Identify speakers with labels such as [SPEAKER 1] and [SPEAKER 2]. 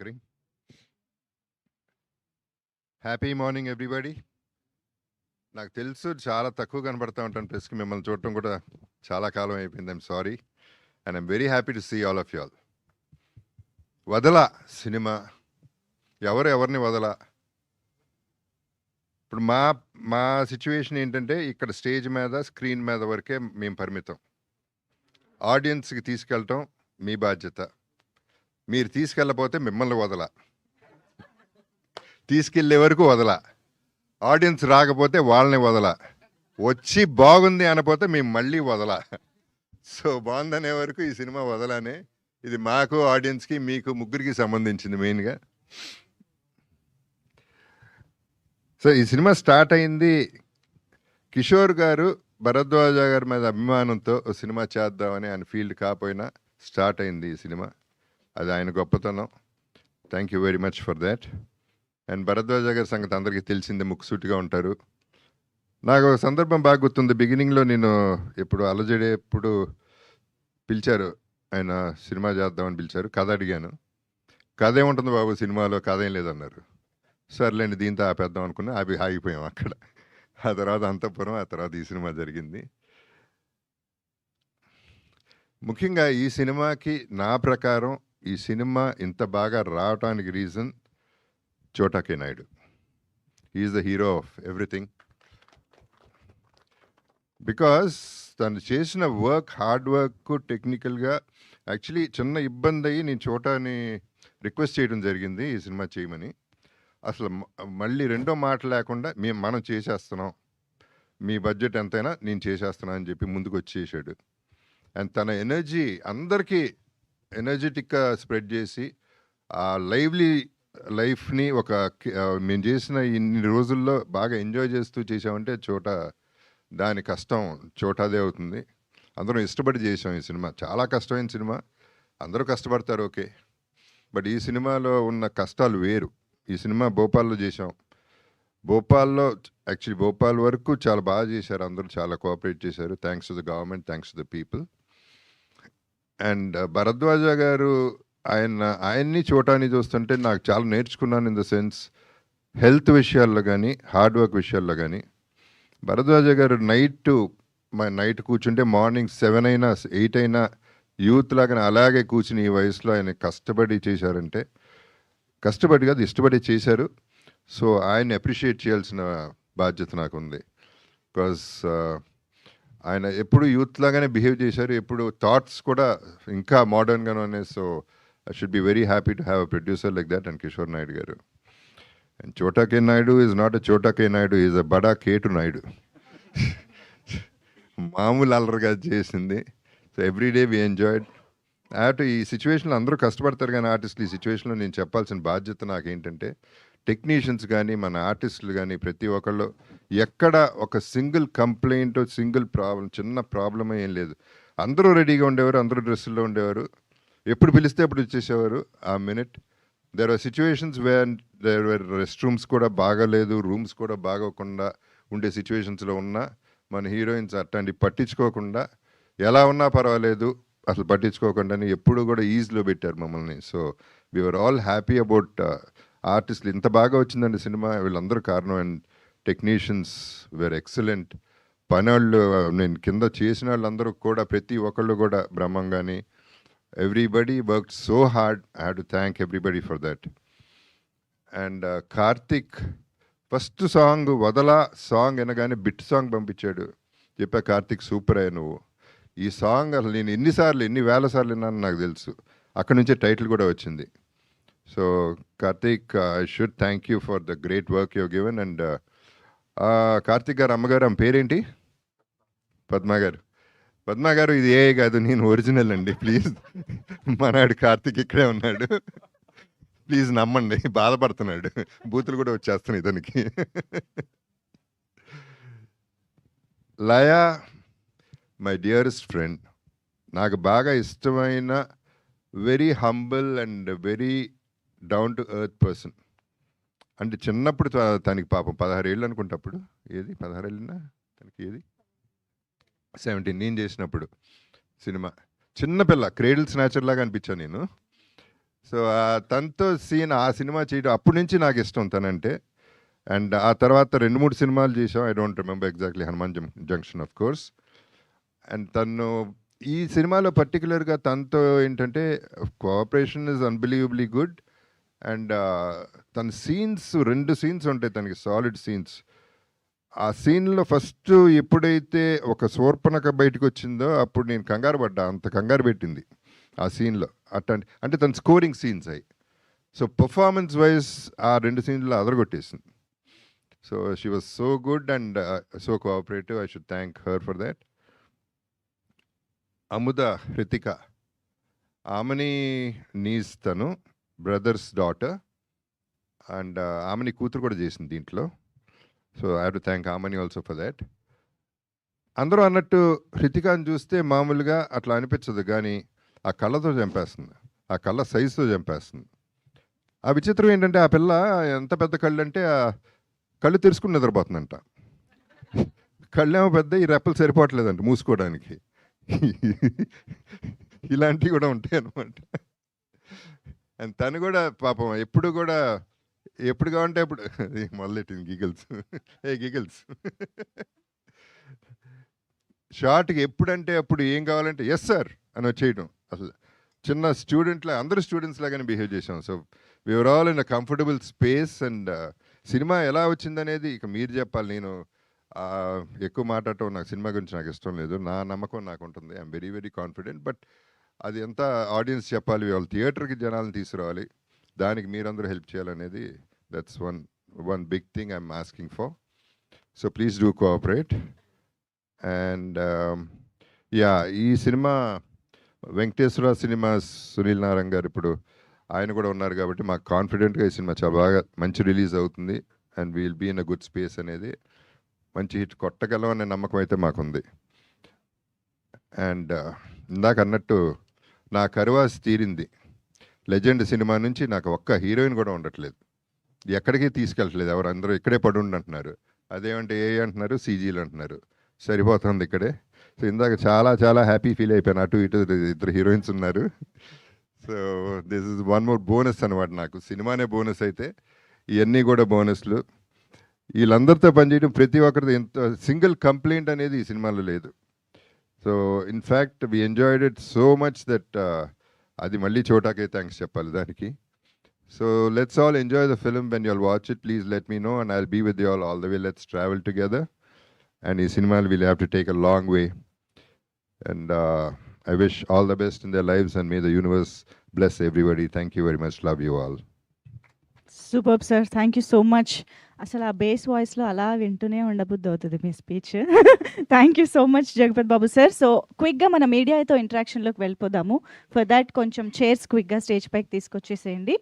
[SPEAKER 1] Green. Happy morning everybody. నాకు తెలుసు చాలా తక్కువ కనబడతా ఉంటాను ప్రెస్కి, మిమ్మల్ని చూడటం కూడా చాలా కాలం అయిపోయింది. I'm sorry and I'm very happy to see all of you all. Vadala cinema ఎవరిని వదల. ఇప్పుడు మా మా సిచ్యువేషన్ ఏంటంటే, ఇక్కడ స్టేజ్ మీద స్క్రీన్ మీద వరకే మేము పరిమితం. ఆడియన్స్కి తీసుకెళ్ళటం మీ బాధ్యత. మీరు తీసుకెళ్ళకపోతే మిమ్మల్ని వదల, తీసుకెళ్ళే వరకు వదల. ఆడియన్స్ రాకపోతే వాళ్ళని వదల, వచ్చి బాగుంది అనపోతే మేము మళ్ళీ వదల. సో బాగుందనే వరకు ఈ సినిమా వదలనే. ఇది మాకు, ఆడియన్స్కి, మీకు ముగ్గురికి సంబంధించింది మెయిన్గా. సో ఈ సినిమా స్టార్ట్ అయింది కిషోర్ గారు భరద్వాజ గారి మీద అభిమానంతో సినిమా చేద్దామని. ఆయన ఫీల్డ్ కాకపోయినా స్టార్ట్ అయింది ఈ సినిమా. అది ఆయన గొప్పతనం. Thank you very much for that. And Bharadwaja గారి సంగతి అందరికీ తెలిసిందే, ముక్కుసూటిగా ఉంటారు. నాకు ఒక సందర్భం బాగా గుర్తుంది. బిగినింగ్లో నేను ఎప్పుడు అలజడేప్పుడు పిలిచారు, ఆయన సినిమా చేద్దామని పిలిచారు. కథ అడిగాను. కథ ఏముంటుంది బాబు సినిమాలో, కథ ఏం లేదన్నారు. సర్లేండి దీంతో ఆపేద్దాం అనుకున్నా, ఆగిపోయాం అక్కడ. ఆ తర్వాత అంతఃపురం, ఆ తర్వాత ఈ సినిమా జరిగింది. ముఖ్యంగా ఈ సినిమాకి నా ప్రకారం ఈ సినిమా ఇంత బాగా రావటానికి reason Chota K Naidu. Is the hero of everything. Because తను చేసిన వర్క్, హార్డ్ వర్క్, టెక్నికల్గా యాక్చువల్లీ చిన్న ఇబ్బంది అయ్యి నేను చోటాని రిక్వెస్ట్ చేయడం జరిగింది ఈ సినిమా చేయమని. అసలు మళ్ళీ రెండో మాట లేకుండా మనం చేసేస్తున్నాం, మీ బడ్జెట్ ఎంతైనా నేను చేసేస్తున్నాను అని చెప్పి ముందుకు వచ్చేసాడు. అండ్ తన ఎనర్జీ అందరికీ ఎనర్జెటిక్గా స్ప్రెడ్ చేసి ఆ లైవ్లీ లైఫ్ని మేము చేసిన ఇన్ని రోజుల్లో బాగా ఎంజాయ్ చేస్తూ చేసామంటే దాని కష్టం చోటాదే అవుతుంది. అందరం ఇష్టపడి చేసాం ఈ సినిమా. చాలా కష్టమైన సినిమా, అందరూ కష్టపడతారు ఓకే, బట్ ఈ సినిమాలో ఉన్న కష్టాలు వేరు. ఈ సినిమా భోపాల్లో చేసాం. భోపాల్లో యాక్చువల్లీ భోపాల్ వరకు చాలా బాగా చేశారు, అందరూ చాలా కోఆపరేట్ చేశారు. Thanks to the government, thanks to the people. And Bharadwaja గారు ఆయన్ని చోటాని చూస్తుంటే నాకు చాలా నేర్చుకున్నాను. ఇన్ ద సెన్స్ హెల్త్ విషయాల్లో కానీ, హార్డ్ వర్క్ విషయాల్లో కానీ. భరద్వాజ గారు నైట్ కూర్చుంటే మార్నింగ్ 7 అయినా 8 అయినా యూత్ లాగానే అలాగే కూర్చుని ఈ వయసులో ఆయన కష్టపడి చేశారంటే, కష్టపడి కాదు ఇష్టపడి చేశారు. సో ఆయన్ని అప్రిషియేట్ చేయాల్సిన బాధ్యత నాకు ఉంది. బికాజ్ ఆయన ఎప్పుడు యూత్ లాగానే బిహేవ్ చేశారు, ఎప్పుడు థాట్స్ కూడా ఇంకా మోడర్న్గానే ఉన్నాయి. So I should be very happy to have a producer like that and Kishore Naidu గారు. అండ్ చోటా K Naidu is not a చోటా కే నాయుడు, ఈజ్ అ బడా కేటు నాయుడు. మామూలు అల్లరిగా చేసింది. So everyday we enjoyed. ఈ సిచ్యువేషన్లో అందరూ కష్టపడతారు కానీ ఆర్టిస్టులు, ఈ సిచ్యువేషన్లో నేను చెప్పాల్సిన బాధ్యత నాకేంటంటే, టెక్నీషియన్స్ కానీ మన ఆర్టిస్టులు కానీ ప్రతి ఒక్కళ్ళు ఎక్కడ ఒక సింగిల్ కంప్లైంట్, సింగిల్ ప్రాబ్లం, చిన్న ప్రాబ్లమే ఏం లేదు. అందరూ రెడీగా ఉండేవారు, అందరూ డ్రెస్సుల్లో ఉండేవారు, ఎప్పుడు పిలిస్తే అప్పుడు వచ్చేసేవారు ఆ minute. There are situations where there were rest rooms కూడా బాగాలేదు, రూమ్స్ కూడా బాగోకుండా ఉండే సిచ్యువేషన్స్లో ఉన్నా మన హీరోయిన్స్ అట్లాంటి పట్టించుకోకుండా ఎలా ఉన్నా పర్వాలేదు అసలు పట్టించుకోకుండానే ఎప్పుడు కూడా ఈజీలో పెట్టారు మమ్మల్ని. So we are all happy about ఆర్టిస్టులు. ఇంత బాగా వచ్చిందండి సినిమా, వీళ్ళందరూ కారణం. And technicians were excellent. పనివాళ్ళు, నేను కింద చేసిన వాళ్ళందరూ కూడా ప్రతి ఒక్కళ్ళు కూడా బ్రహ్మంగాని, everybody worked so hard. I have to thank everybody for that. And Karthik first song Vadala song అనగానే బిట్ సాంగ్ పంపించాడు. చెప్పా కార్తిక్ సూపర్ అయ్యా నువ్వు. ఈ సాంగ్ అసలు నేను ఎన్ని వేల సార్లు విన్నాను నాకు తెలుసు. అక్కడ నుంచే టైటిల్ కూడా వచ్చింది. So Karthik, I should thank you for the great work you given. And Karthik గారు అమ్మగారు, ఆమె పేరేంటి? పద్మ గారు. పద్మ గారు, ఇది ఏ కాదు, నేను ఒరిజినల్ అండి, ప్లీజ్. మనాడు కార్తిక్ ఇక్కడే ఉన్నాడు, ప్లీజ్ నమ్మండి. బాధపడుతున్నాడు, బూతులు కూడా వచ్చేస్తున్నాయి ఇతనికి. లయా మై డియరెస్ట్ ఫ్రెండ్, నాకు బాగా ఇష్టమైన very humble and very down to earth person. అంటే చిన్నప్పుడు తనకి పాపం 16 ఏళ్ళు అనుకుంటప్పుడు, ఏది 16 ఏళ్ళనా తనకి, ఏది 17 నేను చేసినప్పుడు సినిమా. చిన్నపిల్ల, క్రేడిల్ స్నాచర్ లాగా అనిపించాను నేను. సో తనతో సీన్ ఆ సినిమా చేయడం అప్పటి నుంచి నాకు ఇష్టం తనంటే. అండ్ ఆ తర్వాత 2-3 సినిమాలు చేసాం. I don't remember exactly Hanuman junction of course. And తను ఈ సినిమాలో పర్టికులర్గా తనతో ఏంటంటే cooperation is unbelievably good. And తన సీన్స్ 2 సీన్స్ ఉంటాయి తనకి, సాలిడ్ సీన్స్. ఆ సీన్లో ఫస్ట్ ఎప్పుడైతే ఒక శూర్పణఖ బయటకు వచ్చిందో అప్పుడు నేను కంగారు పడ్డా, అంత కంగారు పెట్టింది ఆ సీన్లో. అంటే తన స్కోరింగ్ సీన్స్ అయ్యి. సో పర్ఫార్మెన్స్ వైజ్ ఆ 2 సీన్లో అదరగొట్టేసింది. So she was so good and so cooperative. I should thank her for that. Amudha Hrithika, ఆమెని నీస్ తను బ్రదర్స్ డాటర్. అండ్ ఆమెని కూతురు కూడా చేసింది దీంట్లో. So I have to thank ఆమెని ఆల్సో ఫర్ దాట్. అందరూ అన్నట్టు హృతికాని చూస్తే మామూలుగా అట్లా అనిపించదు, కానీ ఆ కళ్ళతో చంపేస్తుంది, ఆ కళ్ళ సైజుతో చంపేస్తుంది. ఆ విచిత్రం ఏంటంటే ఆ పిల్ల ఎంత పెద్ద కళ్ళు అంటే ఆ కళ్ళు తెరుచుకుని నిద్రపోతుందంట. కళ్ళేమో పెద్ద, ఈ రెప్పలు సరిపోవట్లేదంట మూసుకోవడానికి. ఇలాంటివి కూడా ఉంటాయి అన్నమాట. అండ్ తను కూడా పాపం ఎప్పుడు కావంటే అప్పుడు మొదలెట్టింది గిగిల్స్. గిగిల్స్ షార్ట్కి ఎప్పుడంటే అప్పుడు ఏం కావాలంటే ఎస్ సార్ అని వచ్చేయడం. అసలు చిన్న స్టూడెంట్లా, అందరూ స్టూడెంట్స్ లాగానే బిహేవ్ చేసాం. So we are all in a comfortable space. And cinema ఎలా వచ్చిందనేది ఇక మీరు చెప్పాలి. నేను ఎక్కువ మాట్లాడటం, నాకు సినిమా గురించి నాకు ఇష్టం లేదు. నా నమ్మకం నాకు ఉంటుంది. I'm very very confident. But అది ఎంత ఆడియన్స్ చెప్పాలి, వాళ్ళు థియేటర్కి జనాలను తీసుకురావాలి, దానికి మీరందరూ హెల్ప్ చేయాలనేది that's one big thing I'm asking for. So please do cooperate. And ఈ సినిమా వెంకటేశ్వర సినిమాస్ సునీల్ నారాయణ గారు ఇప్పుడు ఆయన కూడా ఉన్నారు కాబట్టి మాకు కాన్ఫిడెంట్గా ఈ సినిమా చాలా బాగా మంచి రిలీజ్ అవుతుంది. And we'll be in a good space అనేది, మంచి హిట్ కొట్టగలం అనే నమ్మకం అయితే మాకుంది. అండ్ ఇందాక అన్నట్టు నా కరువాసి తీరింది. లెజెండ్ సినిమా నుంచి నాకు ఒక్క హీరోయిన్ కూడా ఉండట్లేదు, ఎక్కడికి తీసుకెళ్ళట్లేదు. ఎవరు అందరూ ఇక్కడే పడుండి అంటున్నారు. అదేమంటే ఏ అంటున్నారు, సీజీలు అంటున్నారు. సరిపోతుంది ఇక్కడే. సో ఇందాక చాలా చాలా హ్యాపీ ఫీల్ అయిపోయాను. అటు ఇటు 2 హీరోయిన్స్ ఉన్నారు. So this is one more bonus అనమాట. నాకు సినిమానే బోనస్ అయితే ఇవన్నీ కూడా బోనస్లు. వీళ్ళందరితో పనిచేయడం, ప్రతి ఒక్కరితో ఎంత సింగిల్ కంప్లైంట్ అనేది ఈ సినిమాలో లేదు. So in fact we enjoyed it so much that అది మళ్ళీ చోటాకే థ్యాంక్స్ చెప్పాలి దానికి. So let's all enjoy the film. When you all watch it please let me know and I will be with you all the way. Let's travel together. And ఈ సినిమాలు will have to take a long way. And I wish all the best in their lives and may the universe bless everybody. Thank you very much. Love you all.
[SPEAKER 2] Super sir, thank you so much. అసలు ఆ base వాయిస్లో అలా వింటూనే ఉండబుద్ధి అవుతుంది మీ speech. Thank you so much Jagapathi Babu sir. So క్విక్గా మన మీడియాతో ఇంటరాక్షన్లోకి వెళ్ళిపోదాము. ఫర్ దాట్ కొంచెం చైర్స్ క్విక్గా స్టేజ్ పైకి తీసుకొచ్చేసేయండి.